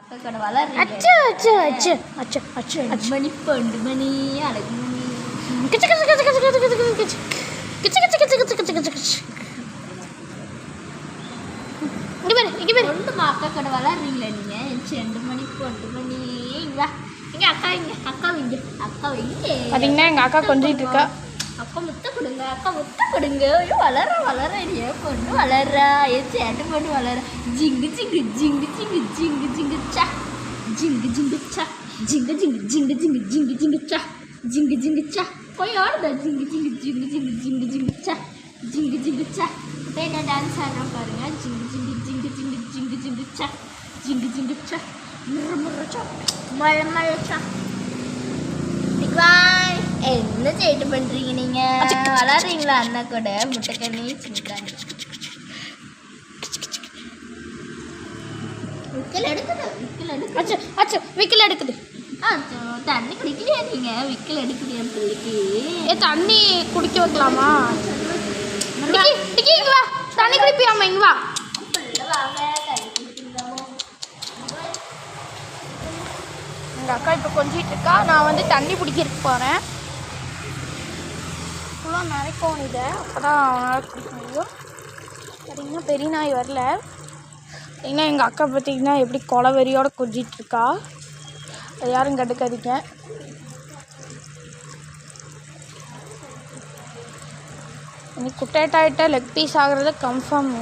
கடை வளர்றீங்க. அச்சு அச்சு அச்சு அச்சு அச்சு அச்சு மணி 2 மணி அழகு மணி. கிச்சு கிச்சு கிச்சு கிச்சு கிச்சு கிச்சு கிச்சு கிச்சு கிச்சு கிச்சு கிச்சு கிச்சு கிச்சு கிச்சு. இங்கே பேர் ஒன்றுமா அக்கா கடை வளர்றீங்களா நீங்கள்? 2 மணி 2 மணி. இங்கே இங்கே அக்கா இங்கே அக்கா வைங்க அக்கா வைங்க. பார்த்தீங்கன்னா எங்கள் அக்கா கொஞ்சிட்டு இருக்கா. அக்கா முட்டை கொடுங்க அக்கா முட்டை கொடுங்க. ஐயோ வளர ஏன் பொண்ணு வளர்றா, என் சேட்டை பொண்ணு வளர. ஜிங்கு ஜிங்கு ஜிங்கு ஜிங்கு ஜிங்கு ஜிங்கு சா ஜிங்கு ஜிங்கு சா ஜிங்கு ஜிங்கு ஜிங்கு ஜிங்கு ஜிங்கு ஜிங்கு சா ஜிங்கு ஜிங்கு சா. போய் ஆடுதா ஜிங்கு ஜிங்கு ஜிங்கு ஜிங்கு ஜிங்கு ஜிங்கு சா ஜிங்கு ஜிங்கு சா. இப்போ என்ன டான்ஸ் ஆடுறோம் பாருங்க. ஜிங்கு ஜிங்கு ஜிங்கு ஜிங்கு ஜிங்கு ஜிங்கு சா ஜிங்கு ஜிங்கு சா முற முற சா மழை மழை சா. என்ன சேட்டு பண்றீங்க நீங்க? வளர்றீங்களா அண்ணா கூட முட்டைக்கண்ணி சின்னக்காண்டி. விக்கல் எடுக்குது விக்கல் எடுக்குது. அச்சு அச்சு விக்கல் எடுக்குது. தண்ணி குடிக்கலையா நீங்க? விக்கல் எடுக்குது என் பிள்ளைக்கு. தண்ணி குடிக்க வைக்கலாமா? டிக்கி இங்க வா, தண்ணி குடிப்பியாமா? இங்க வா. பிள்ளை வாங்க தண்ணி குடிக்கலாம். எங்கள் அக்கா இப்போ கொஞ்சிட்டு இருக்கா. நான் வந்து தண்ணி பிடிக்கிறதுக்கு போகிறேன். ஃபுல்லாக நினைப்போம் இதை, அப்போ தான் அவனால் குடிக்க முடியும். பார்த்திங்கன்னா பெரிய நாய் வரல. பார்த்திங்கன்னா எங்கள் அக்கா பார்த்திங்கன்னா எப்படி கொலவெறியோடு கொஞ்சிட்ருக்கா. அது யாரும் கண்டுக்காதீங்க. இன்னைக்கு குட்டேட்டாயிட்ட லெக் பீஸ் ஆகிறது கன்ஃபார்ம்.